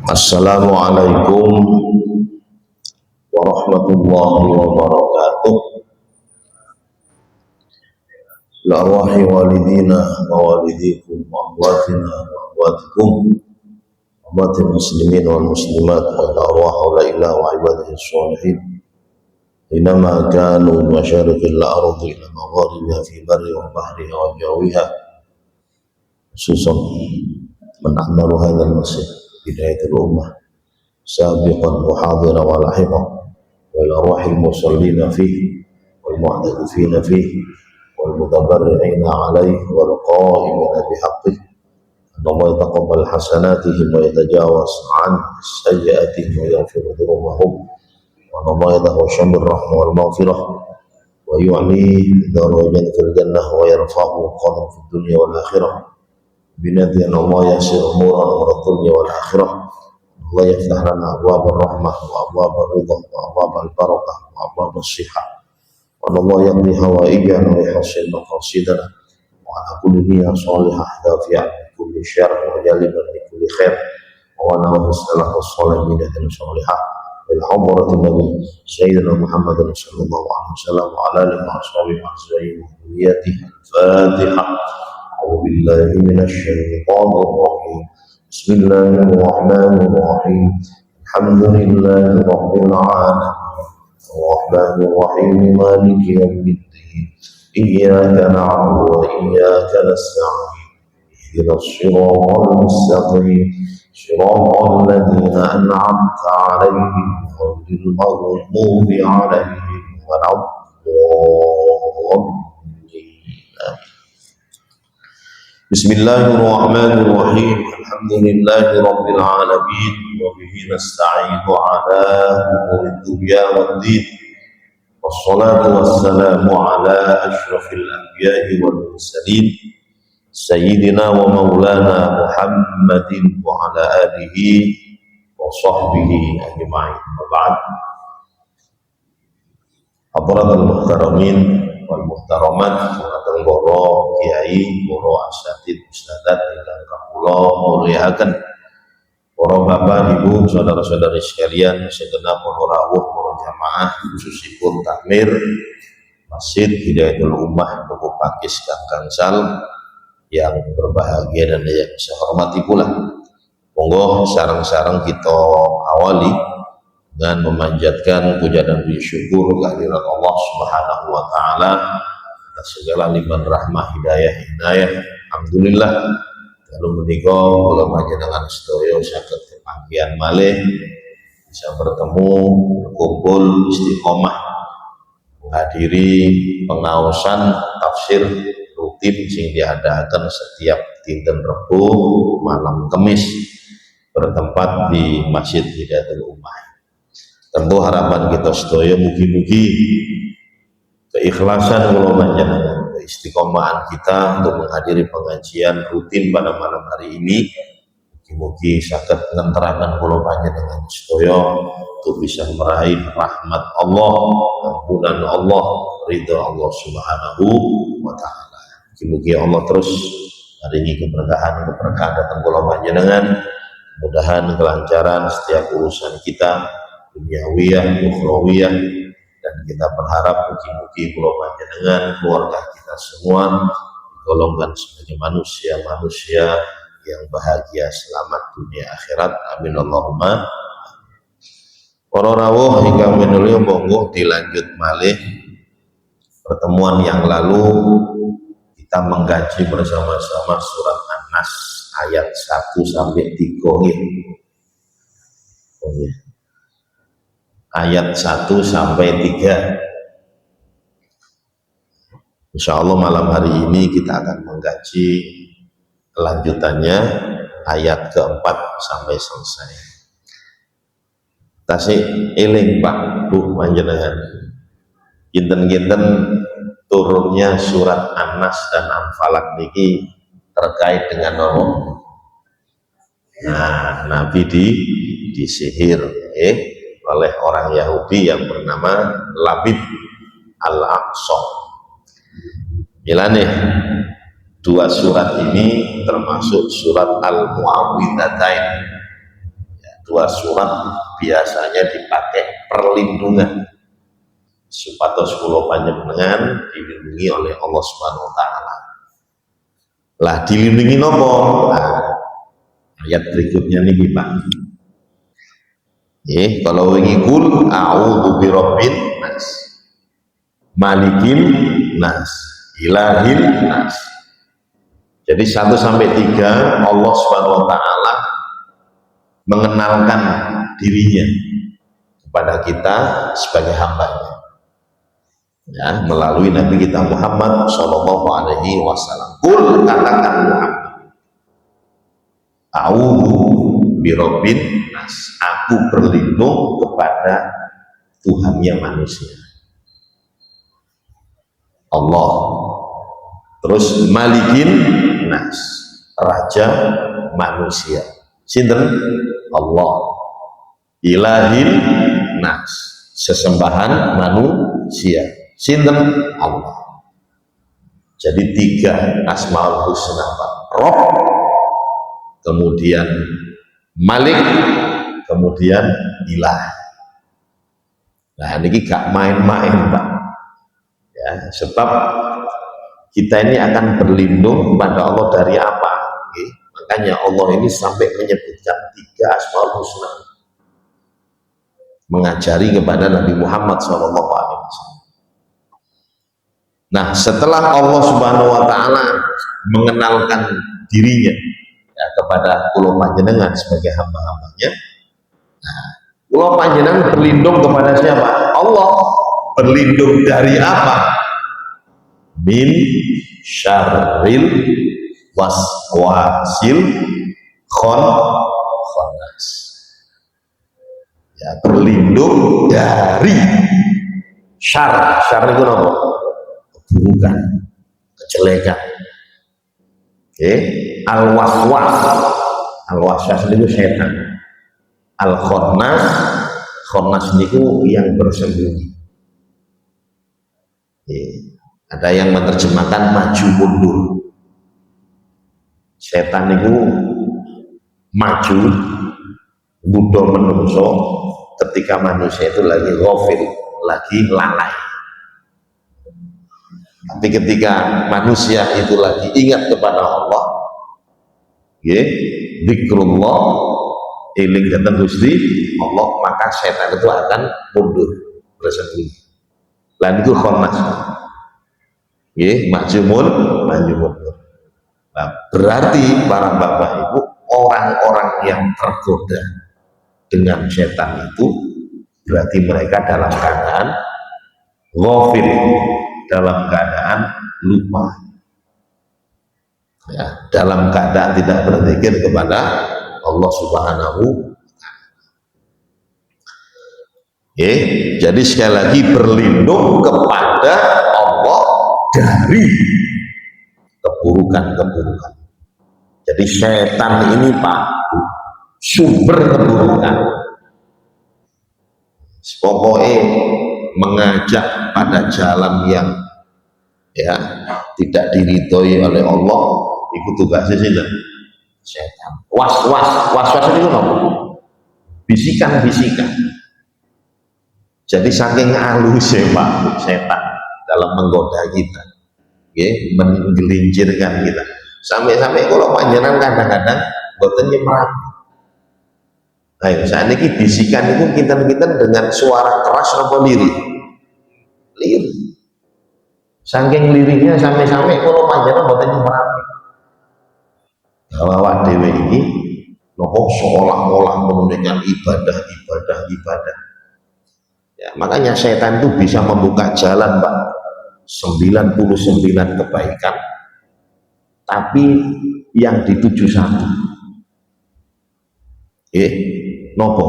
Assalamualaikum warahmatullahi wabarakatuh. La arwahi walidina wa walidikum wa ahwatina wa ahwatikum ahwatil muslimin wal muslimat wa la arwah la ilaha wa ibadihi sholihin inama kanu masyarikil ardi ila magharibiha fi barri wa bahriha wa jawiha khususan menamaru hadzal masjid bidayatul ummah sabiqan wa hadira wa lahiqan wal arwahil musallina fihi wal mu'tadifina fihi wal mutabarri'ina alaihi wal qa'imina bihaqqih Allah yataqabbal hasanatihim wa yatajawaz an sayyi'atihim wa yaghfir dhunubahum wa Allah yatahawasham birrahmah wal maghfirah wa yu'li darajatan fil jannah wa yarfa'u qadam fid dunya wal akhirah binati an Allah yasir umuran wa dunya wal akhirah Allah yaftah lana abwab ar-rahmah wa abwab ar-ridha wa abwab al-barakah wa abwab as-sihah wa Allah yaqdi hawaijana wa yahsin maqasidana wa ala kulli niyyah salihah dafi'a kulli syarr wa jaliban li kulli khair wa ana husnal khosalamin dan salihah bil hadratin nabi sayyidina Muhammadin sallallahu alaihi wasallam wa ala alihi wa sahbihi wa zurriyyatihi al-fatihah. أعوذ بالله من الشيطان الرجيم بسم الله الرحمن الرحيم الحمد لله رب العالمين الرحمن الرحيم مالك يوم الدين إياك نعبد وإياك نستعين اهدنا الصراط المستقيم صراط الذين أنعمت عليهم غير المغضوب عليهم ولا الضالين. Bismillahirrahmanirrahim. Alhamdulillahi rabbil alamin wa bihi nasta'inu ala umuri dunya waddin. Wassalatu wassalamu ala asyrafil anbiya'i wal mursalin sayyidina wa maulana Muhammadin wa ala alihi wa sahbihi ajma'in. Wa ba'd. Hadratul muhtaramin wal muhtaramat, goro kiai, goro asatid, ustadzat ingkang kula mulyakaken, para bapak, ibu, saudara-saudari sekalian, segenap para rawuh, para jamaah, khususipun takmir Masjid Hidayatul Ummah Tugu Pakis Kang Kangsal yang berbahagia dan yang saya hormati pula. Monggo sareng-sareng kita awali dengan memanjatkan puja dan puji syukur kehadirat Allah Subhanahu wa taala atas segala limpahan rahmah hidayah inayah. Alhamdulillah kalau menika kula panjenengan sedaya saged kepanggihan malih bisa bertemu, berkumpul istiqomah menghadiri pengaosan tafsir rutin sing diadakan setiap dinten Rebo malam Kamis bertempat di Masjid Hidayatul Ummah. Tentu harapan kita sedaya mugi-mugi keikhlasan kula panjenengan, keistiqomahan kita untuk menghadiri pengajian rutin pada malam hari ini mugi-mugi saged ngenteraken kula panjenengan sedaya untuk bisa meraih rahmat Allah, ampunan Allah, ridha Allah Subhanahu wa taala. Mugi-mugi Allah terus maringi keberkahan datang kula panjenengan, mudahan kelancaran setiap urusan kita duniawiyah, ukhrawiyah, dan kita berharap mugi-mugi kula panjenengan keluarga kita semua digolongkan sebagai manusia-manusia yang bahagia selamat dunia akhirat. Amin Allahumma. Para rawuh ingkang minulya monggo dilanjut malih pertemuan yang lalu kita mengkaji bersama-sama surat An-Nas ayat 1 sampai 3 nggih. Ayat 1 sampai 3. Insya Allah malam hari ini kita akan mengkaji kelanjutannya ayat keempat sampai selesai. Tasik eling Pak Bu panjenengan kinten-kinten turunnya surat An-Nas dan Al-Falaq niki terkait dengan apa? Nah, Nabi disihir oleh orang Yahudi yang bernama Labid Al-Aqsa. Nih, dua surat ini termasuk surat Al-Mu'awwidzatain. Ya, dua surat biasanya dipakai perlindungan supados kula panjenengan dilindungi oleh Allah Subhanahu wa taala. Lah dilindungi nopo? Nah, ayat berikutnya nih Pak. Kalau wingi kul a'udzu birabbin nas, malikin nas, ilahil nas. Jadi 1 sampai 3 Allah Subhanahu wa taala mengenalkan dirinya kepada kita sebagai hambanya. Ya, melalui Nabi kita Muhammad Shallallahu Alaihi Wasallam. Kul, katakan Muhammad, a'udzu birabbin nas, aku berlindung kepada Tuhannya manusia, Allah. Terus malikin nas, raja manusia, sinten? Allah. Ilahin nas, sesembahan manusia, sinten? Allah. Jadi 3 asmaul husna, Pak. Rob, kemudian Malik, kemudian Ilah. Nah ini gak main-main Pak ya, sebab kita ini akan berlindung kepada Allah dari apa? Makanya Allah ini sampai menyebutkan 3 asmaul husna, mengajari kepada Nabi Muhammad SAW. Nah setelah Allah Subhanahu wa taala mengenalkan dirinya ya, kepada kula panjenengan sebagai hamba-hambanya, nah kula panjenengan berlindung kepada siapa? Allah. Berlindung dari apa? Min syarril waswasil khannas. Ya, berlindung dari syar. Syar itu apa? Keburukan, kejelekan. Al-waswas, al-waswas itu setan. Al-khannas, khannas itu yang bersembunyi. Ada yang menerjemahkan maju mundur. Setan itu maju budo menungso ketika manusia itu lagi ghafil, lagi lalai. Tapi ketika manusia itu lagi ingat kepada Allah, zikrullah, eling datang Gusti Allah, maka setan itu akan mundur, bersembunyi. Lan itu khannas. Maju mundur. Nah, berarti para bapak ibu, orang-orang yang tergoda dengan setan itu berarti mereka dalam keadaan ghafil, dalam keadaan lupa ya, dalam keadaan tidak berzikir kepada Allah Subhanahu wa taala. Jadi sekali lagi berlindung kepada Allah dari keburukan-keburukan. Jadi setan ini Pak, sumber keburukan. Pokoknya mengajak pada jalan yang ya tidak diridhoi oleh Allah, itu tugasnya setan. Was itu apa? Bisikan-bisikan. Jadi saking halus ya Pak setan dalam menggoda kita, menggelincirkan kita. Sampai-sampai kalau panjenengan kadang-kadang boten nyemerap. Ayo, saat ini bisikan itu kita dengan suara keras apa lirih? Lirih. Saking lirihnya sampai-sampai kalau panjenengan boten nyemerap. Bahwa dewe ini nopo seolah-olah menunaikan ibadah. Ya, makanya setan itu bisa membuka jalan Pak 99 kebaikan, tapi yang dituju satu. Nopo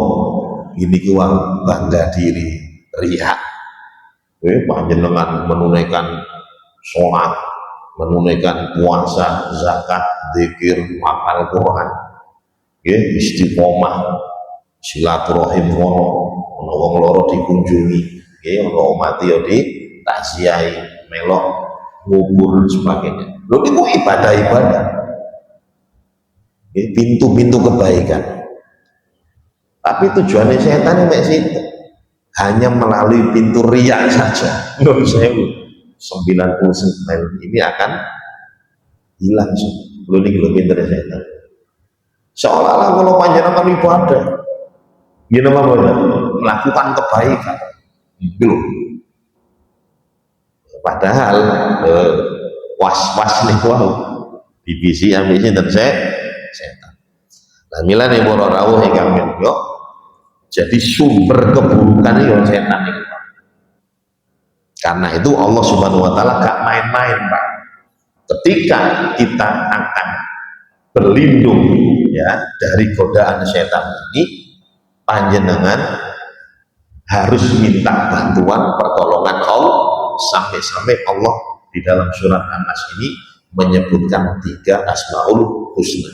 ini uang bangga diri, riak. Panjenengan menunaikan sholat, menunaikan puasa, zakat, zikir, hafal Quran, istiqomah, silaturahim ono wong loro dikunjungi, ono mati di takziahi, melok ngubur sebagainya. Lho itu ibadah-ibadah. Pintu-pintu kebaikan. Tapi tujuannya setan ini situ hanya melalui pintu riya saja. Nur sewu 99 ini akan hilang. Belum ini belum pintu setan. Seolah-olah kalau panjenengan ibadah, ya nama melakukan kebaikan, belum. Padahal was-was nih wow divisi ambisi dan setan. Nah mila nih para rawuh ingkang minyo, jadi sumber keburukan itu setan itu. Karena itu Allah Subhanahu Wa Taala gak main-main Pak. Ketika kita akan berlindung ya dari godaan setan ini, panjenengan harus minta bantuan pertolongan Allah. Sampai-sampai Allah di dalam surat An-Nas ini menyebutkan 3 Asmaul Husna.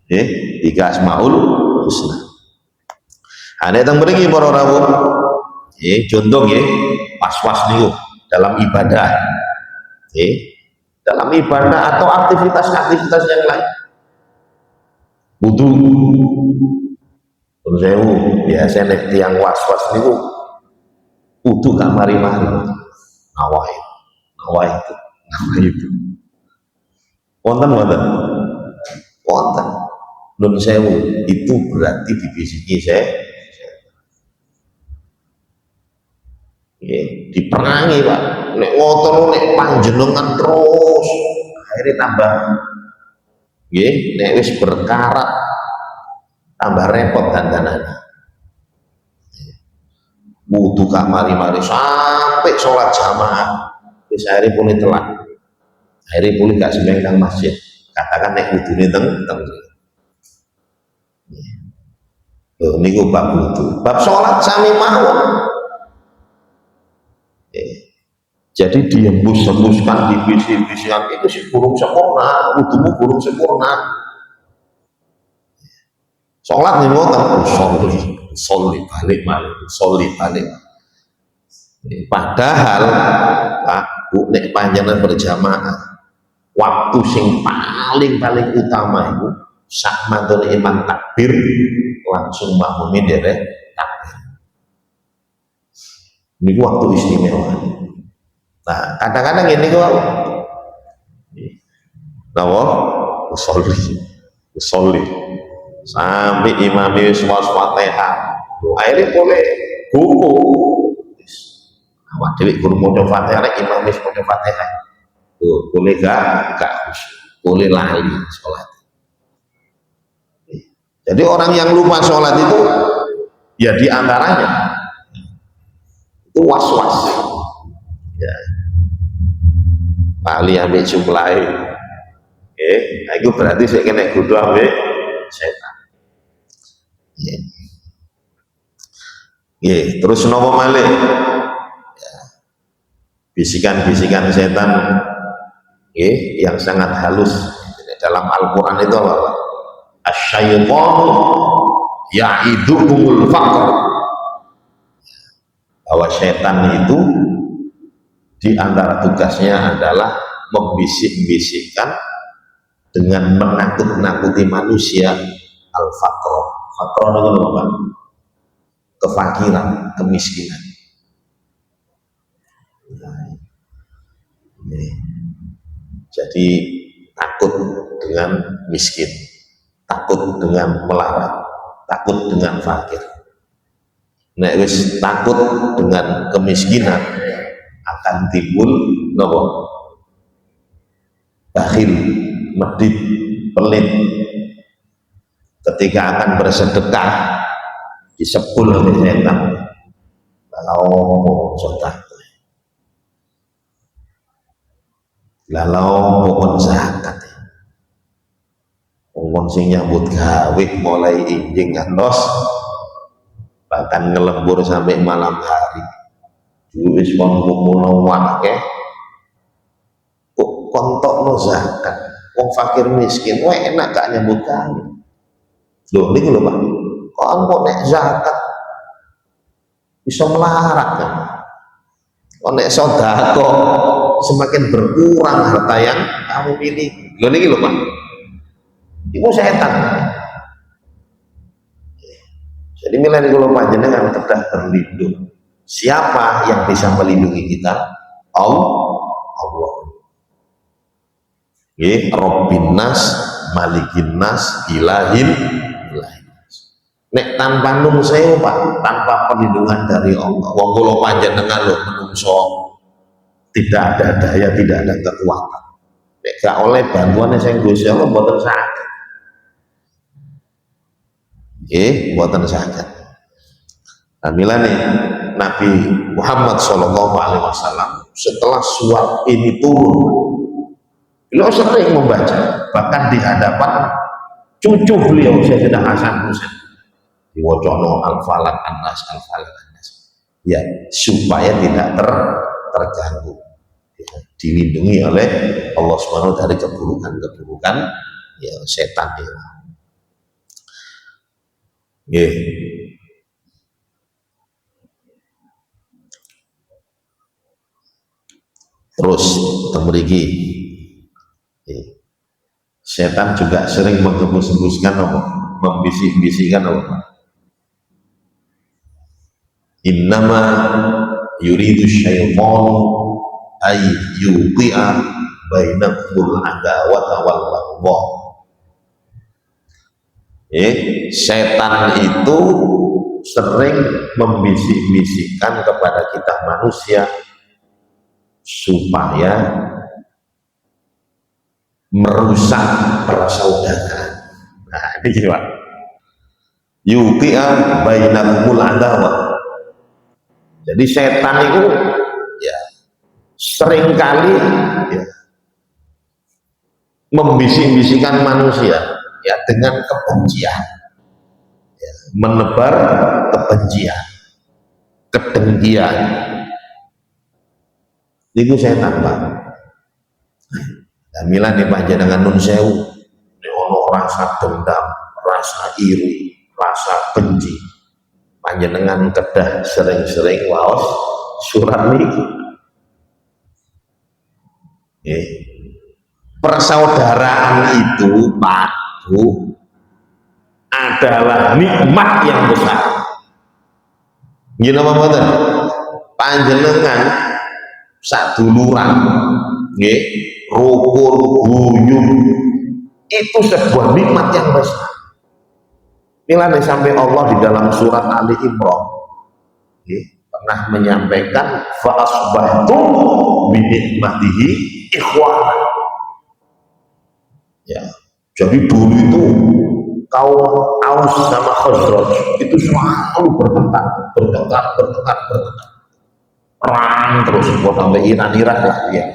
3 Asmaul Husna. Ada yang beri para rawuh. Contoh ya, was-was niku dalam ibadah. Dalam ibadah atau aktivitas-aktivitas yang lain. Wudu. Terus saya biasa nek tiang was-was niku wudu gak mari-mari. Nawai itu. Wonten. Nun sewu itu berarti dibisiki diperangi Pak. Nek ngoten nek panjenengan terus akhirnya tambah nek wis berkarat tambah repot dandanane. Wudu gak mari-mari sampai sholat jamaah wis akhirnya pulih telat. Akhirnya pulih gak sembahyang nang masjid. Katakan nek wudune teng. Loh niku bab wudu. Bab sholat sami mawon. Jadi dihembus-hembuskan divisi-divisian itu sih burung sempurna, wudumu burung sempurna. Sholat nih ngoten, sholli balik. Padahal Pak Bu nek panjenengan berjamaah, waktu sing paling utama itu sak mantune imam takbir langsung makmumin derek takbir. Ini waktu istimewa. Nah, kadang-kadang ini kok usolli sampai imami wis Fatihah. Akhirnya boleh buku. Awak dhewe guru maca Fatihah nek imam wis maca Fatihah. Tuh, boleh gak khusyuk. Boleh lali sholat. Jadi orang yang lupa sholat itu ya diantaranya itu was-was. Ya. Lali ambil jumlahi. Nah itu berarti saya kena kudu ambil setan. Terus nopo malih bisikan-bisikan setan yang sangat halus dalam Al-Quran itu apa? Asy-syaitanu ya'idukumul faqr, bahwa setan itu di antara tugasnya adalah membisik-bisikkan dengan menakut-nakuti manusia al-faqr. Faqr itu apa? Kefakiran, kemiskinan. Jadi takut dengan miskin, takut dengan melarat, takut dengan fakir. Nek wis takut dengan kemiskinan akan timbul nopo? Bakhil, medit, pelit. Ketika akan bersedekah disepul oleh setan. Kalau sedekah, lalau pokon zakat. Wong sing nyambut gawe mulai injing ngantos bahkan ngelembur sampai malam hari. Wis kon kumpulno akeh kok kontokno zakat. Wong fakir miskin, wah enak gak nyambut gawe. Loh niku lho Pak. Kok nek zakat bisa melarat kan? Kok nek sedekah semakin berkurang harta yang kamu miliki. Loh niki lho Pak. Iku setan. Jadi milih kalau panjenengan kedah terlindung. Siapa yang bisa melindungi kita? Allah. Rabbin nas, malikin nas, ilahin nas. Nek tanpa nun sewu Pak, tanpa perlindungan dari Allah. Wong kula panjenengan lho menungso tidak ada daya, tidak ada kekuatan. Nek gak oleh bantuan sing Gusti Allah mboten saged. Mboten saged. Milane Nabi Muhammad SAW setelah surat ini turun, beliau sering membaca, bahkan di hadapan cucu beliau Sayyidina Hasan Husain diwacono al-falaq an-nas, al-falaq an-nas, ya supaya tidak terganggu, ya, dilindungi oleh Allah SWT dari keburukan ya setan ya. Terus temriki setan juga sering menghembus-hembuskan membisik-bisikkan innama yuridu syaitanu ay yuqi'a bainakumul adawata wal baghdha. Setan itu sering membisik-bisikkan kepada kita manusia supaya merusak persaudaraan. Nah, ini gimana? Yuqi'a bainakumul adawah. Jadi setan itu ya seringkali ya, membisik-bisikkan manusia ya dengan kebencian, ya, menebar kebencian, kedengkian. Itu setan Pak. Damilah nih panjenengan nun sewu, ini ono rasa dendam, rasa iri, rasa benci. Panjenengan kedah sering-sering waos surat niki. Persaudaraan itu Pak Bu adalah nikmat yang besar. Gini apa mboten? Panjenengan saduluran nggih rukun guyub itu sebuah nikmat yang besar. Inilah sampai Allah di dalam surat Ali Imran pernah menyampaikan fa asbahtum bi nikmatihi ikhwana. Ya, jadi dulu itu kaum Aus sama Khazraj itu selalu bertengkar. Perang terus sampai Iran lah ya.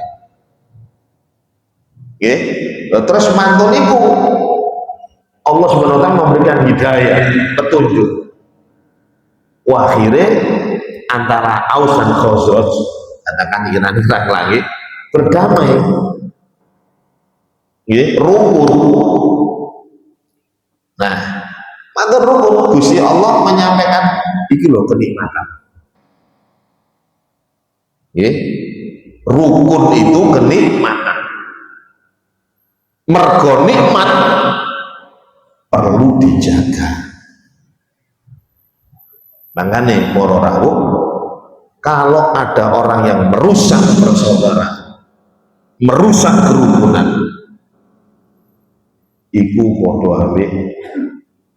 Terus mantun itu Allah SWT memberikan hidayah, petunjuk. Akhirnya antara Aus dan Khazraj, katakan Iran lagi berdamai, rukun. Nah, maka rukun Gusti Allah menyampaikan iki loh kenikmatan. Rukun itu kenikmatan. Mergo nikmat perlu dijaga. Makanya para rawuh, kalau ada orang yang merusak persaudaraan, merusak kerukunan, iku padha ambek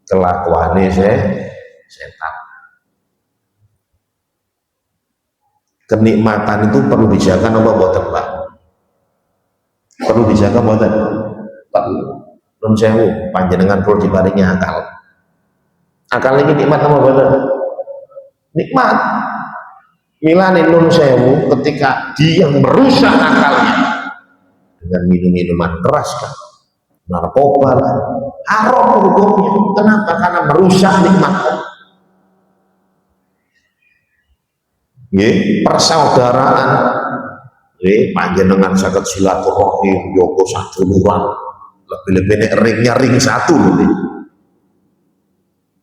kelakuane setan. Kenikmatan itu perlu dijaga apa mboten Pak? Perlu dijaga mboten? Pak nun sewu panjenengan perlu diparingi akal. Akal ini nikmat apa mboten? Nikmat. Milane nun sewu ketika dia merusak akalnya dengan minum-minuman keras kan, narkoba lah, haram hukumnya. Kenapa? Karena merusak nikmat. Persaudaraan, panjenengan saged silaturahim, yoko saduluran, lebih-lebih ringnya ring satu loh.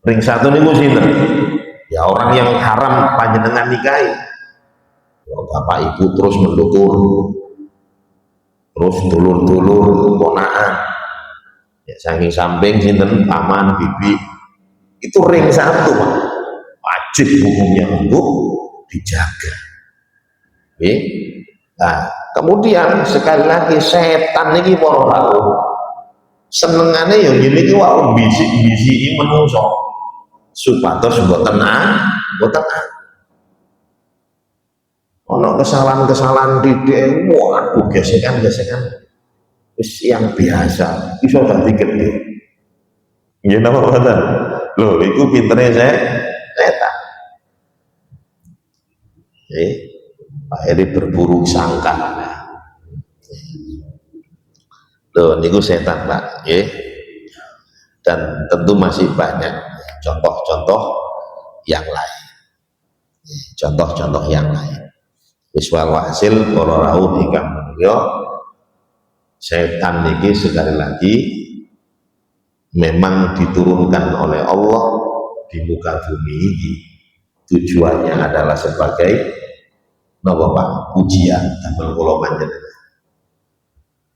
Ring satu niku sinten? Ya orang yang haram panjenengan nikahi. Bapak ibu terus mendukur, terus dulur-dulur ponaan. Ya saking samping sinten paman bibi. Itu ring satu Pak. wajib hukumnya untuk dijaga. Oke. Nah, kemudian sekali lagi setan ini para rawuh senengane ya ngene iki wae bisik-bisiki menungso supados mboten mboten ono kesalahan-kesalahan titik waduh gesekan-gesekan wis yang biasa iso dadi gede. Nggih napa mboten? Lho iku pintere setan. Akhirnya berburuk sangka. Loh niku setan Pak, dan tentu masih banyak contoh-contoh yang lain. Contoh-contoh yang lain. Wal hasil para rawuh ingkang mulya, setan niki sekali lagi memang diturunkan oleh Allah di muka bumi ini. Tujuannya adalah sebagai napa Pak? Ujian damel kula panjenengan.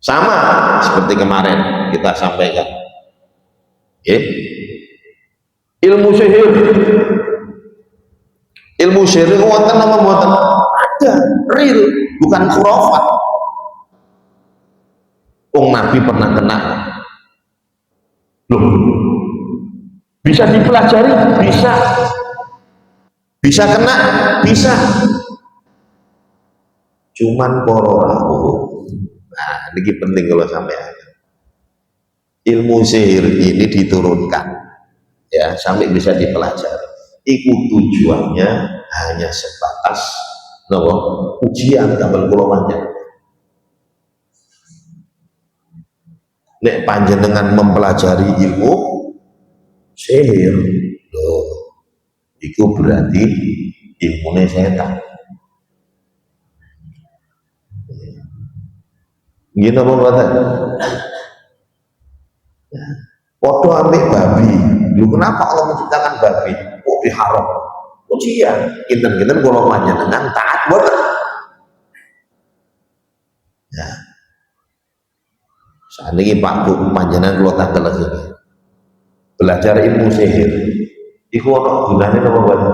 Sama seperti kemarin kita sampaikan. Ilmu sihir. Ilmu sihir wonten apa mboten? Ada, real, bukan khurafat. Nabi pernah kena. Loh, bisa dipelajari? Bisa. Bisa kena? Bisa. Cuman para rawuh. Nah, ini penting kalau sampai ilmu sihir ini diturunkan ya sampai bisa dipelajari. Iku tujuannya hanya sebatas ujian damel kula panjenengan. Nek panjenengan mempelajari ilmu sihir, loh, itu berarti ilmunya setan. Gini apa mboten? Podo ambil babi. Lu kenapa Allah menciptakan babi? Kok diharam? Ujian. Kinten-kinten kula panjenengan taat mboten? Ya. Saat ini Pak Bu panjenengan kula tanggal lagi. Belajar ilmu sihir. Iku ana gunane napa mboten?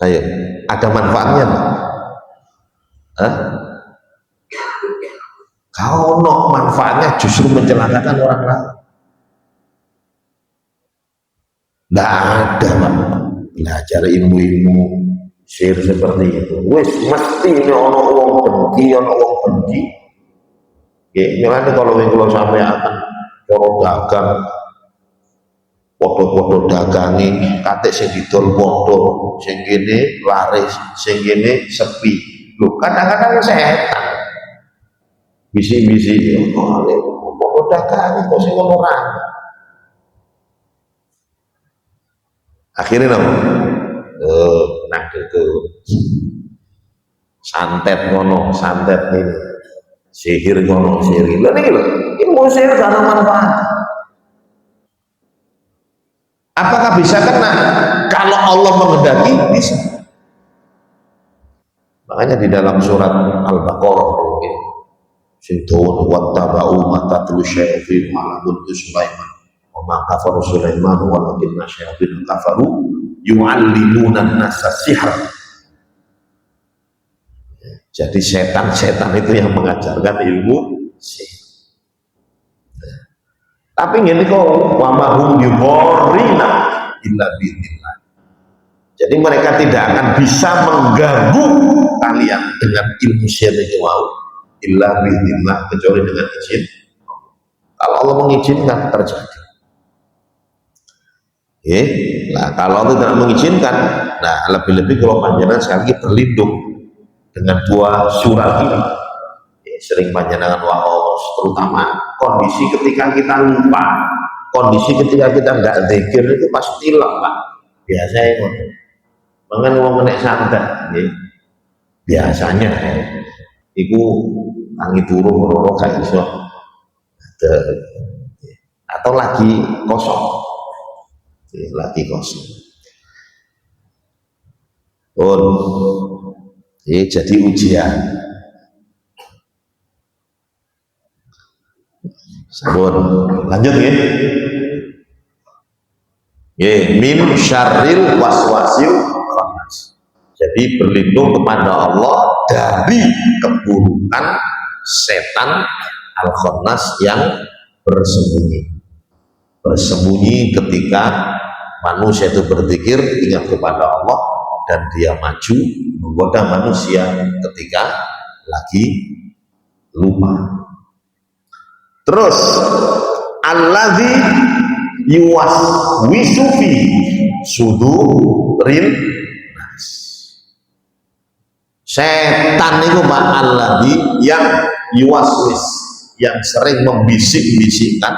Ayo, ada manfaatnya Pak? Hah? Kalau no manfaatnya justru mencelakakan orang lain. Tidak ada Pak. Belajar ilmu-ilmu sihir seperti itu. Wes mesti ini ono wong benci, ono wong benci. Nyelane kalau yang sampai akan orang dagang, podo-podo dagangi, kate sing didol podo, sing gini laris, sing gini sepi. Loh kadang-kadang setan. Bisi-bisi, podo dagangi kok sing ngono ra. Akhirnya nah itu santet ngono, santet ini sihir ngono, sihir lho niki lho, ilmu sihir gak ada manfaat. Apakah bisa kena? Kalau Allah menghendaki bisa. Makanya di dalam surat Al-Baqarah Sintuun wattaba'u ma tatlu syayatin ala mulki Sulaiman wa ma kafara Sulaiman walakinna syayatin kafaru yu'allimuna an-nasa sihr. Jadi setan-setan itu yang mengajarkan ilmu sihir. Tapi ngene kok wa ma hum bidzarrina illa bi'idznillah. Jadi mereka tidak akan bisa mengganggu kalian dengan ilmu sihir itu illa bi'idznillah, kecuali dengan izin. Kalau Allah mengizinkan terjadi. Nah kalau Allah tidak mengizinkan, nah lebih-lebih kalau panjenengan sekali lagi berlindung dengan dua surat ini. Sering panjenengan waos, terutama kondisi ketika kita lupa, kondisi ketika kita nggak zikir itu pasti hilang Pak. Biasanya itu. Mangan mau menek santet, biasanya itu tangi turu meroro gak iso atau lagi kosong, jadi ujian. Sabun lanjut ya. Min syarril waswasil khannas. Jadi berlindung kepada Allah dari keburukan setan al-khannas yang bersembunyi ketika manusia itu berzikir ingat kepada Allah, dan dia maju menggoda manusia ketika lagi lupa. Terus alladzi yuwaswisu fi suduril nas. Setan itu Pak alladzi yang yuwaswis, yang sering membisik-bisikkan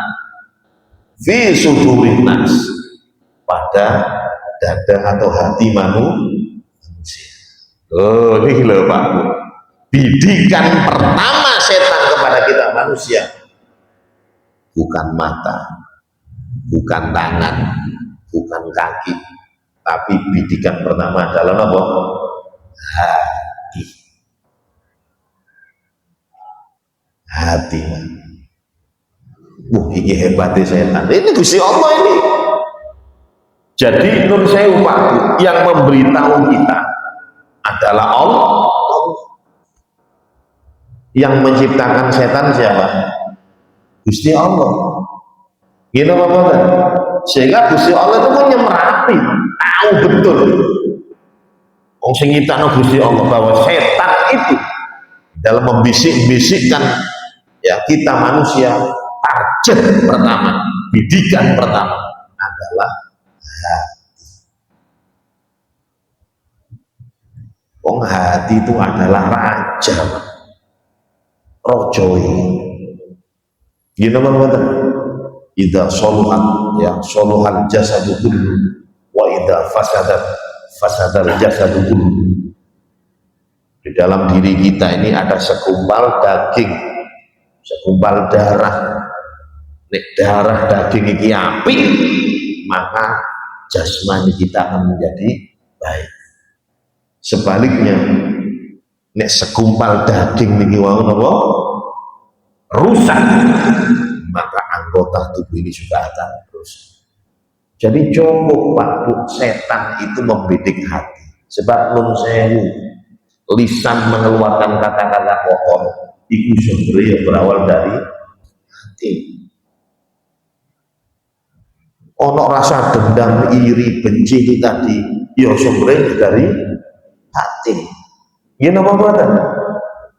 fi sudurin nas, pada dada atau hati manusia. Oh ini loh Pak, bidikan pertama setan kepada kita manusia bukan mata, bukan tangan, bukan kaki, tapi bidikan pertama adalah apa? Hati. Ini hebatnya setan. Ini Gusti Allah ini. Jadi nun sewu Pak, yang memberitahu kita adalah Allah. Yang menciptakan setan siapa? Gusti Allah. Gini apa-apa? Sehingga Gusti Allah itu punya merhati, tahu betul. Wong sing nyiptakno Gusti Allah bahwa setan itu dalam membisik-bisikkan ya kita manusia, target pertama, bidikan pertama adalah hati. Wong hati itu adalah raja, rojoi. Gini apa-apa? Idza soluhat ya soluhal jasadu kullu wa idza fasadal jasadu kullu. Di dalam diri kita ini ada segumpal daging, segumpal darah. Nek darah daging iki apik, maka jasmani kita akan menjadi baik. Sebaliknya nek segumpal daging niki wau napa rusak, maka anggota tubuh ini juga akan rusak. Jadi cukup waktu setan itu membidik hati. Sebab nun sewu, lisan mengeluarkan kata-kata kotor itu sebenarnya berawal dari hati. Ono rasa dendam, iri, benci itu tadi ya sebenarnya dari hati. Ya napa mboten?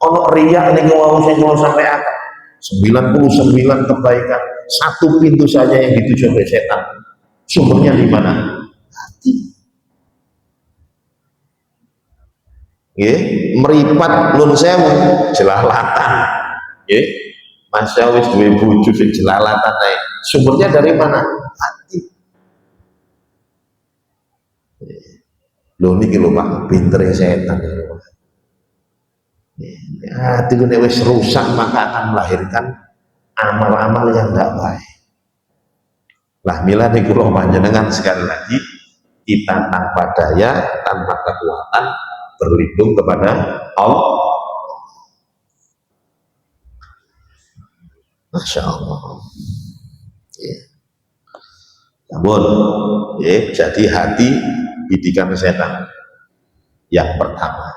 Ono riya niku wau sing kula sampeyan 99 kebaikan, satu pintu saja yang dituju oleh setan. Sumbernya di mana? Hati. Meripat nun sewu jelalatan. Masya wis duwe bojo sing jelalatan ae. Sumbernya dari mana? Hati. Lho niki lho Pak, pintere setan. Hati itu wis rusak maka akan melahirkan amal-amal yang tidak baik. Lah mila niku kula panjenengan sekali lagi, kita tanpa daya, tanpa kekuatan berlindung kepada Allah. Masya Allah. Namun, jadi hati bidikan setan yang pertama.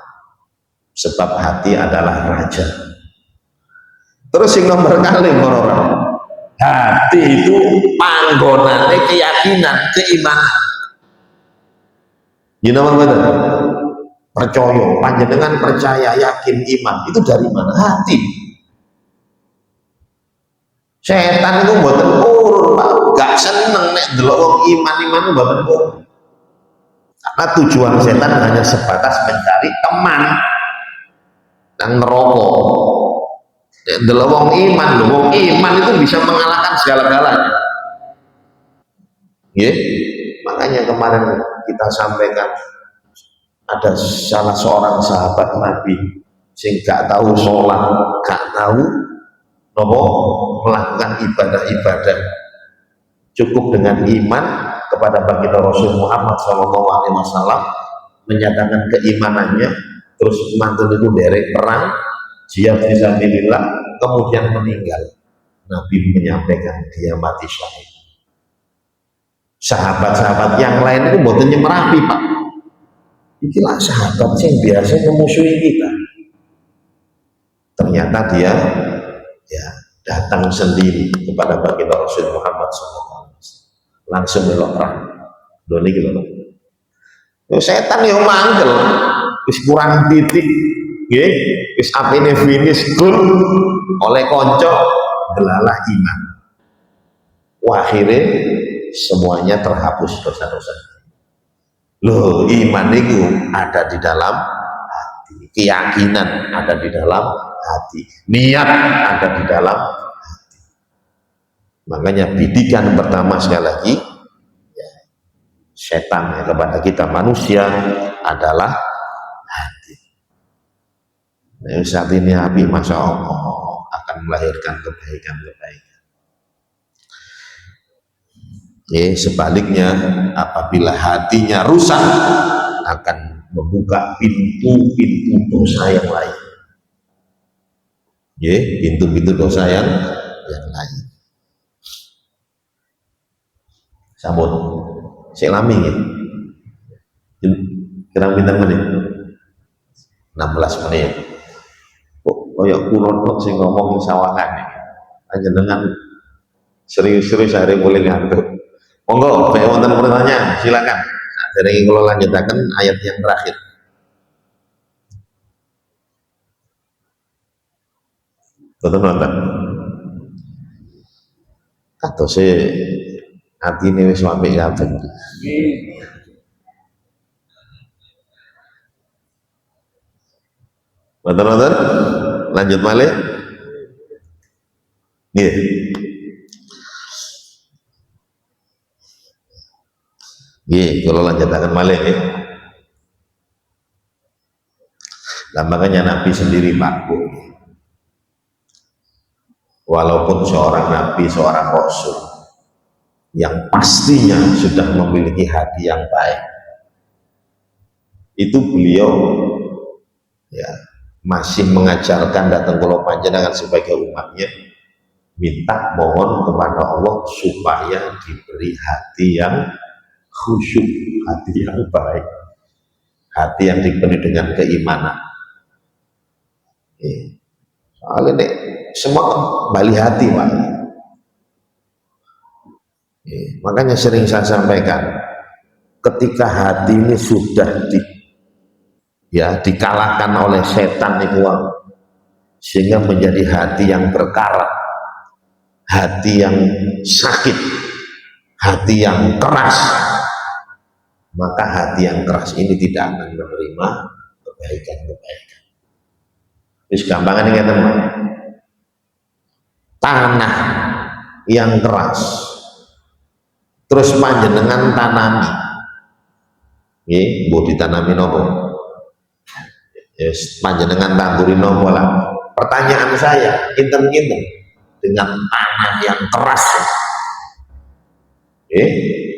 Sebab hati adalah raja. Terus yang nomor kali orang, hati itu panggonane keyakinan, keimanan. You know what? Percaya, panjenengan percaya, yakin, iman itu dari mana? Hati. Setan itu mboten urun, Pak. Gak seneng nek delok wong iman mboten urun. Karena tujuan setan hanya sebatas mencari teman nang neraka. Nek delok wong iman itu bisa mengalahkan segala-galanya. Makanya kemarin kita sampaikan ada salah seorang sahabat Nabi sing gak tahu sholat, gak tahu melakukan ibadah-ibadah, cukup dengan iman kepada baginda Rasul Muhammad SAW, menyatakan keimanannya, terus mantul itu derek perang, jihad fisabilillah, kemudian meninggal. Nabi menyampaikan dia mati syahid. Sahabat-sahabat yang lain itu mboten nyemerapi, Pak. Inilah sahabat yang biasa memusuhi kita. Ternyata dia ya datang sendiri kepada baginda Rasul Muhammad SAW, langsung melok perang. Lho niki lho. Setan yo manggel, wis kurang titik, nggih, wis apine finish goal oleh konco delalah iman. Akhirnya semuanya terhapus dosa-dosa. Loh, iman itu ada di dalam hati, keyakinan ada di dalam hati, niat ada di dalam hati. Makanya bidikan pertama sekali lagi ya, setan ya, kepada kita manusia adalah hati. Nah, saat ini hati Masya Allah akan melahirkan kebaikan-kebaikan. Sebaliknya apabila hatinya rusak akan membuka pintu-pintu dosa yang lain. Pintu-pintu dosa yang lain. Sampun, saya lami ya. Kira bintang menit. 16 menit. Kok koyok kulon kok sing ngomong sawangan nih. Panjenengan serius-serius hari mulai ngantuk. Monggo, saya wonten pertanyaan, silakan. Dari kalau lanjutakan ayat yang terakhir. Betul nonton. Atau saya hati ini wis sampai kabeh. Betul nonton. Lanjut malih. Nggih. Kalau lanjutakan malih ya. Nah, makanya Nabi sendiri makmur. Walaupun seorang Nabi, seorang Rasul yang pastinya sudah memiliki hati yang baik, itu beliau ya masih mengajarkan datang kalau panjenengan sebagai umatnya minta mohon kepada Allah supaya diberi hati yang khusyuk, hati yang baik, hati yang dipenuhi dengan keimanan. Soalnya nek semua kembali hati, Pak. Makanya sering saya sampaikan, ketika hati ini sudah dikalahkan oleh setan itu, sehingga menjadi hati yang berkarat, hati yang sakit, hati yang keras, maka hati yang keras ini tidak akan menerima kebaikan-kebaikan. Terus gampangan ini teman, tanah yang keras, terus panjenengan tanami, bu ditanami nopo, yes, panjenengan tangguri nopo lah. Pertanyaan saya, kinten-kinten dengan tanah yang keras,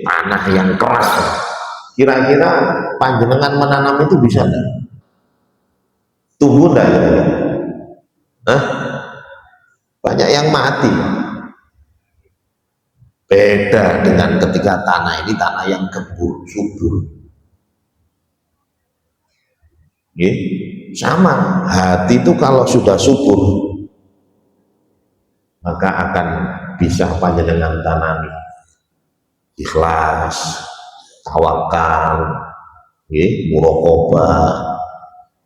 tanah yang keras. Kira-kira panjenengan menanam itu bisa enggak? Tumbuh enggak? Banyak yang mati. Beda dengan ketika tanah ini tanah yang gembur, subur. Sama, hati itu kalau sudah subur maka akan bisa panjenengan tanami ikhlas, tawakal, muraqabah,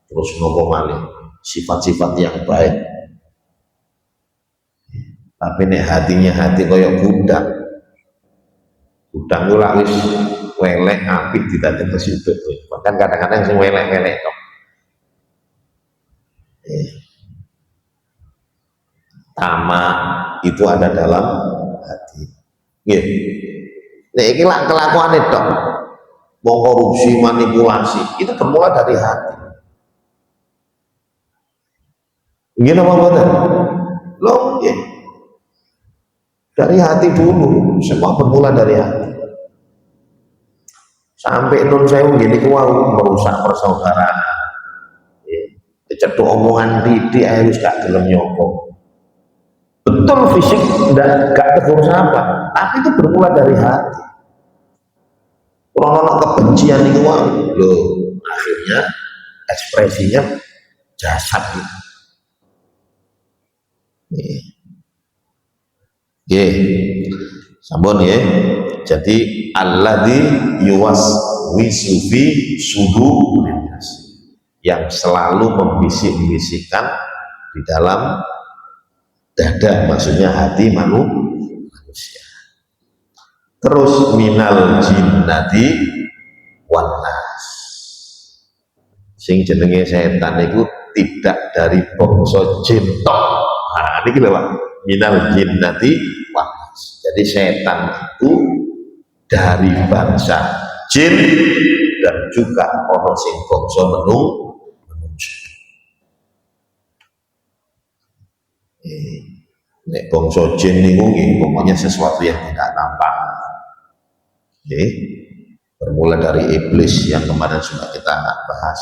terus nopo malih sifat-sifat yang baik. Tapi nek hatinya hati koyok budak gula wis welek apik ditaten kesudut. Bahkan kadang-kadang sing welek-welek tok. Tamak itu ada dalam hati. Nggih. Nek iki lak kelakuane tok. Mau korupsi, manipulasi, itu bermula dari hati. Nggih napa mboten? Loh, nggih. Dari hati dulu, semua bermula dari hati. Sampai nun sewu gini kuau merusak persaudaraan. Keceduk omongan titik harus gak gelem nyopo. Betul fisik gak tegur apa, tapi itu bermula dari hati. Krono kebencian itu lho, akhirnya ekspresinya jasad gitu. Nggih. Sampun nggih. Jadi alladzi yuwaswisu fi sudurin nas, yang selalu membisik-bisikkan di dalam dada, maksudnya hati manusia. Terus minal jinnati wan nas, sing jenenge setan itu tidak dari bangsa jin tok. Nah, niki lho Pak, minal jinnati wan nas. Jadi setan itu dari bangsa jin dan juga ono sing bangsa manusia. Nek bangsa jin niku nggih pokoknya sesuatu yang tidak tampak. Oke, bermula dari iblis yang kemarin sudah kita bahas.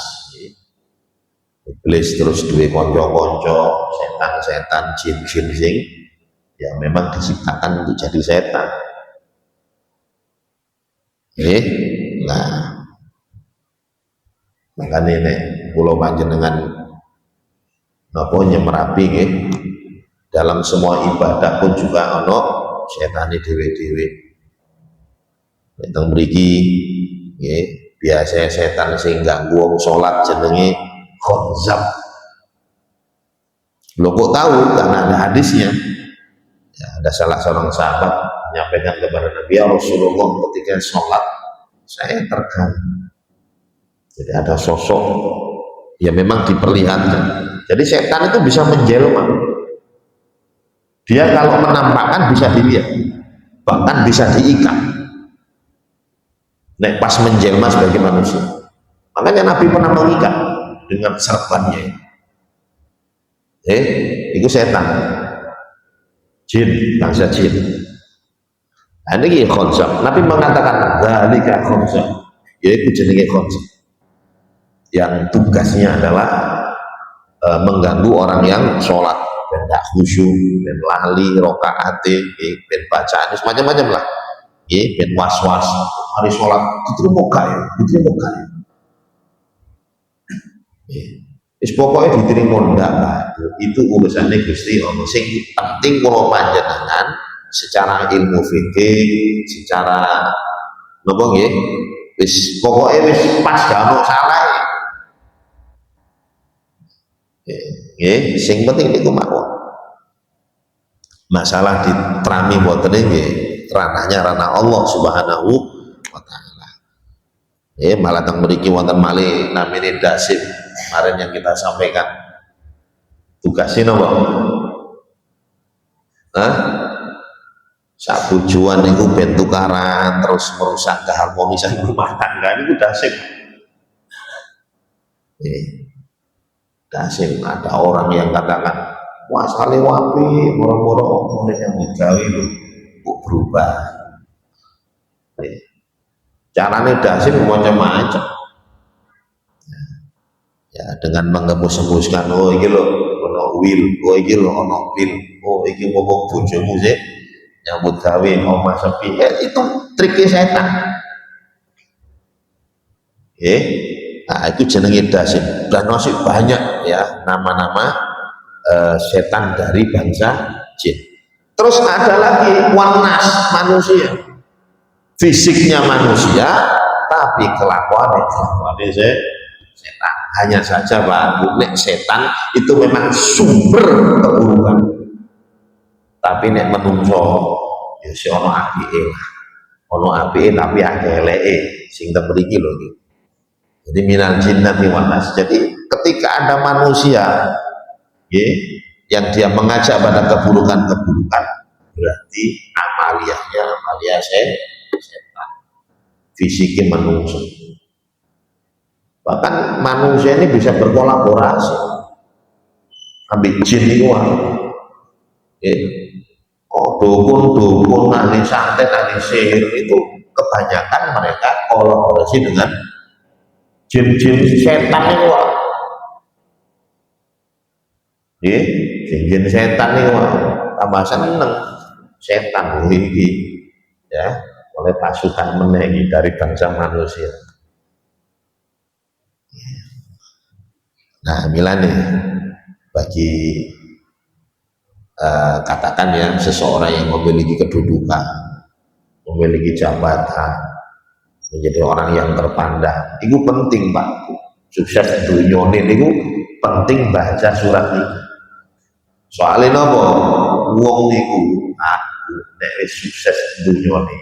Iblis terus duwe konco-konco, setan-setan, jin-jin sing yang memang diciptakan untuk jadi setan. Nah, makanya nek pulau panjenengan napa nyemerapi nggih, dalam semua ibadah pun juga ono setane dhewe-dhewe. Teng mriki nggih, biasa setan sing ganggu wong salat jenenge khonzab. Lo kok tahu? Karena ada hadisnya. Ya, ada salah seorang sahabat menyampaikan kepada Nabi, ya Rasulullah, ketika sholat saya terganggu. Jadi ada sosok ya memang diperlihatkan. Jadi setan itu bisa menjelma. Dia kalau menampakkan bisa dilihat, bahkan bisa diikat. Nek pas menjelma sebagai manusia. Makanya Nabi pernah mengikat dengan serbannya. Itu setan, jin, bangsa jin. Nah, ini konsep. Nabi mengatakan dzalika konsep, yaitu jenenge konsep yang tugasnya adalah mengganggu orang yang sholat, ben gak khusyuk, ben lali rokaate, ben bacaan macam-macam lah, ben was-was hari sholat diterima gak ya, diterima gak ya. Pokoknya diterima ndak, itu urusannya Gusti Allah. Sing penting kalau panjenengan secara ilmu fikih, secara napa nggih, wis pokoknya wis pas gak ono salah. Nggih, sing penting niku mawon. Masalah diterami mboten nggih, ranahnya ranah Allah Subhanahu wa taala. Malah teng mriki wonten malih namine dasib kemarin yang kita sampaikan. Tugasnya napa? Sak tujuan itu ben tukaran terus merusak keharmonisan rumah tangga niku dasib. Dasib ada orang yang katakan wah sale wapi moro-moro ngene nyambut gawe lho kok berubah. Carane dasib macam-macam. Ya dengan mengemus-emuskan, oh iki lho ono wil, oh iki lho ono pil, oh iki ngomong bojomu sih nyambut gawe omah sepi. Itu triknya setan. Nah itu jenenge dasib. Dan masih banyak ya nama-nama setan dari bangsa jin. Terus ada lagi wanas, manusia, fisiknya manusia tapi kelakuannya setan. Hanya saja Pak, nek setan itu memang sumber keburukan, tapi nek menungso ya si ono apike lah, ono apike tapi akeh eleke sing teng mriki lho. Jadi minal jinnati wan nas. Jadi ketika ada manusia yang dia mengajak pada keburukan-keburukan, berarti amaliyahnya amalia setan, fisiknya manusia. Bahkan manusia ini bisa berkolaborasi ambil jin itu dukun ahli santet, ahli sihir itu kebanyakan mereka kolaborasi dengan jin-jin setan itu jin setan itu tambah seneng setan ini ya, oleh pasukan menegi dari bangsa manusia. Nah, milane bagi katakan ya seseorang yang memiliki kedudukan, memiliki jabatan, menjadi orang yang terpandang, itu penting Pak. Sukses dunia ini penting baca surat ini. Soalnya nopo wong niku aku nek wis sukses dunia ini,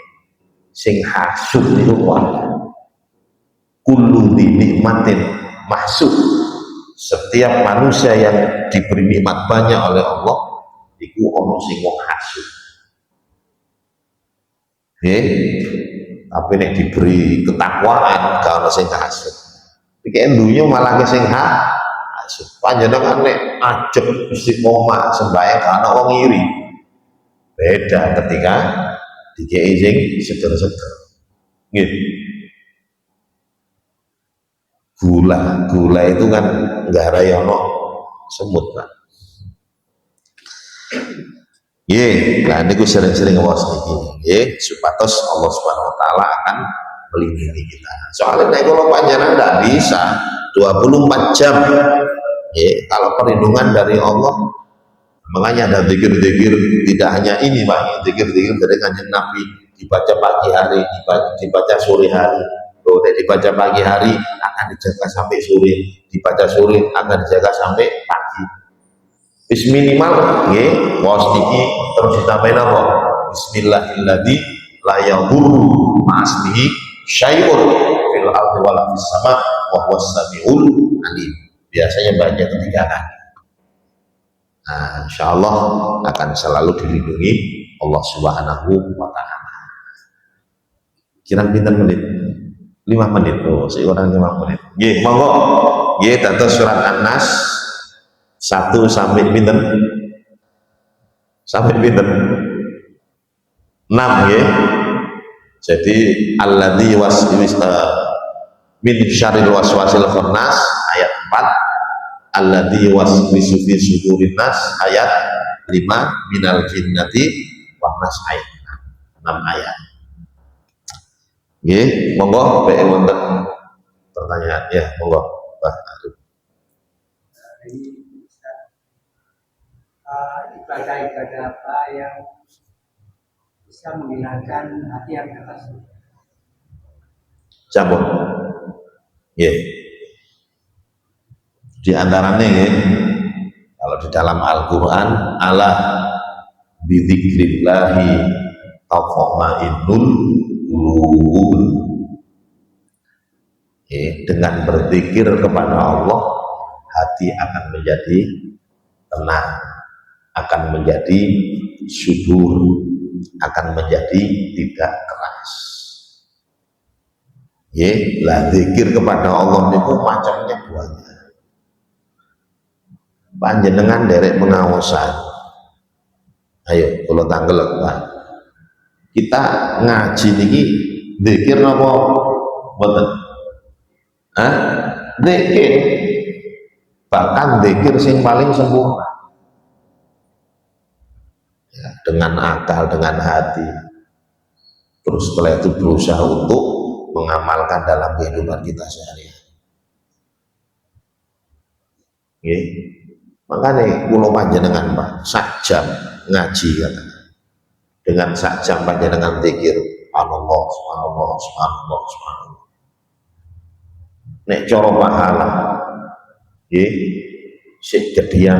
sing hasud niku wae. Kullu nikmatin mahsud. Setiap manusia yang diberi nikmat banyak oleh Allah, itu ono sing wong hasud. Tapi nek diberi ketakwaan gak ono sing hasud. Iki dunya malah ke sing hasud. Panjenengan nek ajeb istiqomah sembahyang gak ono wong iri. Beda ketika dikei sing seger-seger. Nggih. Gula itu kan nggak rayono semut Pak. Nah ini gue sering-sering ngawas niki, supados Allah Subhanahu Wa Taala akan melindungi kita. Soalnya kalau panjenengan nggak bisa 24 jam, kalau perlindungan dari Allah, makanya ada zikir-zikir tidak hanya ini Pak, zikir-zikir dari Kanjeng Nabi dibaca pagi hari, dibaca sore hari. Dibaca pagi hari akan dijaga sampai sore, dibaca sore akan dijaga sampai pagi. Bis minimal nggih waos niki terus ditambahin apa? Bismillahilladzi la yadurru ma'asmihi syai'un fil ardi wala fis sama wa huwas samiul alim. Biasanya baca 3 kali. Nah, insyaallah akan selalu dilindungi Allah Subhanahu wa taala. Kira pinten menit? 5 menit seorang 5 menit. Nggih, monggo. Nggih, dados surat An-Nas 1 sampai pinten? Sampai pinten? 6 nggih. Jadi alladzi min syarril waswasil khannas ayat 4, alladzi waswisu fi sudurin nas ayat 5, minal jinnati wan nas ayat 6 ayat. Nggih, monggo bae wonten pertanyaan ya, monggo Pak. Ibadah-ibadah apa yang bisa menghilangkan hati yang keras? Campur. Nggih. Di antaranya nggih, kalau di dalam Al-Qur'an ala bidzikrillahi tatma'innul qulub. Dengan berzikir kepada Allah, hati akan menjadi tenang, akan menjadi subur, akan menjadi tidak keras. Lah zikir kepada Allah itu macamnya banyak. Panjenengan derek pengawasan. Ayo, kalau tanggal Pak. Kita ngaji niki zikir napa mboten? Zikir. Bahkan zikir sing paling sempurna. Ya, dengan akal, dengan hati. Terus setelah itu berusaha untuk mengamalkan dalam kehidupan kita sehari-hari. Nggih. Makanya kula panjenengan Pak, sak jam ngaji kata. Dengan sak jam panjenengan zikir Allah, subhanallah, subhanallah, subhanallah. Nek cara pahala nggih sik jadian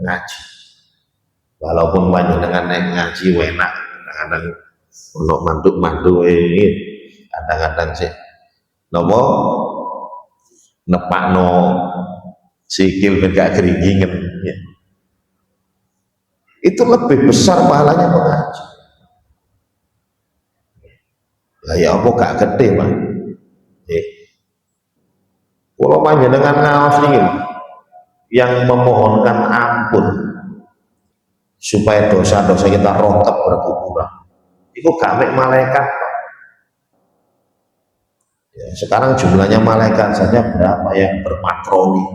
ngaji. Walaupun panjenengan nek ngaji enak, kadang-kadang ono mantuk-mantuk ini, kadang-kadang sik napa nepakno sikil ben gak keringingen ya. Itu lebih besar pahalanya mengaji. Lah ya apa gak gede Pak? Kalau panjenengan ngaos niki yang memohonkan ampun supaya dosa-dosa kita rontok berkurang. Itu gak mek malaikat Pak. Ya, sekarang jumlahnya malaikat saja berapa yang berpatroli?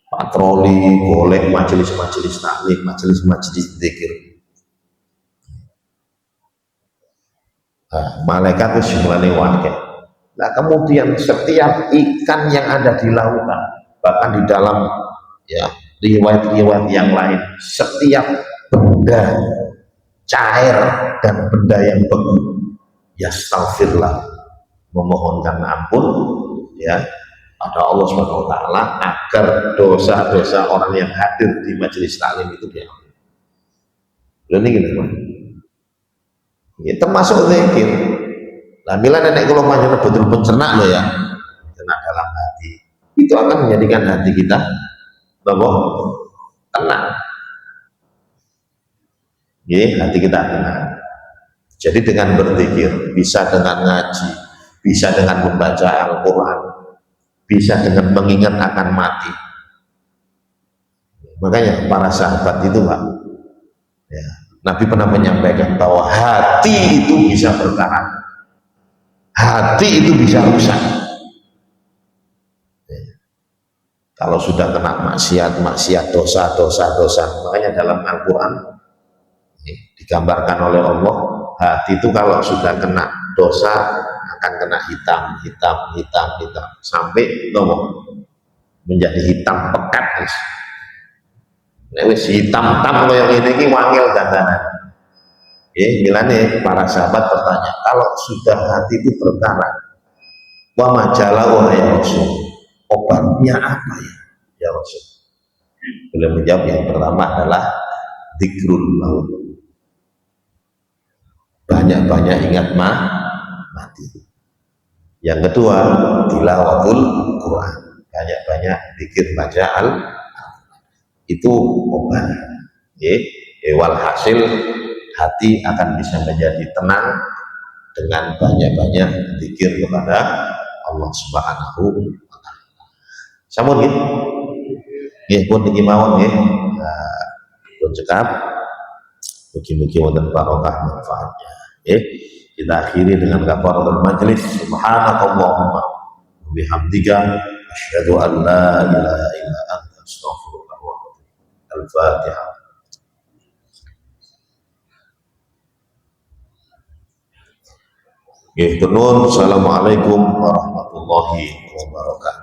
Patroli boleh majelis-majelis taklim, majelis-majelis zikir. Nah, malaikat itu jumlahnya wakil. Nah, kemudian setiap ikan yang ada di lautan, bahkan di dalam ya riwayat-riwayat yang lain, setiap benda cair dan benda yang beku, ya yastaghfirullah, memohonkan ampun ya pada Allah Subhanahu wa taala agar dosa-dosa orang yang hadir di majelis taklim itu diampuni. Ini gini, Pak. Ini termasuk zikir. Nah, bila nenek kula panjenengan betul pencerna loh ya, pencerna dalam hati. Itu akan menjadikan hati kita bahwa tenang. Jadi hati kita tenang. Jadi dengan berzikir, bisa dengan ngaji, bisa dengan membaca Al-Quran, bisa dengan mengingat akan mati. Makanya para sahabat itu Pak, ya, Nabi pernah menyampaikan bahwa hati itu bisa bertahan, hati itu bisa rusak. Ya. Kalau sudah kena maksiat, dosa, makanya dalam Al-Quran digambarkan oleh Allah, hati itu kalau sudah kena dosa akan kena hitam sampai menjadi hitam pekat. Wis hitam kayak ini ki wangil dandanan. Milane para sahabat bertanya, kalau sudah hati itu berkarat, wa majalah ya Rasul, obatnya apa ya Rasul? Beliau menjawab yang pertama adalah dzikrul maut. Banyak-banyak ingat mati. Yang kedua, tilawatul Quran. Banyak-banyak zikir baca itu obat. Walhasil hati akan bisa menjadi tenang dengan banyak-banyak zikir kepada Allah Subhanahu wa taala. Sampun nggih. Nggih pun niki mawon nggih. Pun cekap mugi-mugi wonten barokah manfaatnya. Kita akhiri dengan kafaratul majelis. Subhanakallahumma wa bihamdika asyhadu an la ilaha illa anta astaghfiruka wa atubu ilaik. Al-Fatihah. Assalamualaikum warahmatullahi wabarakatuh.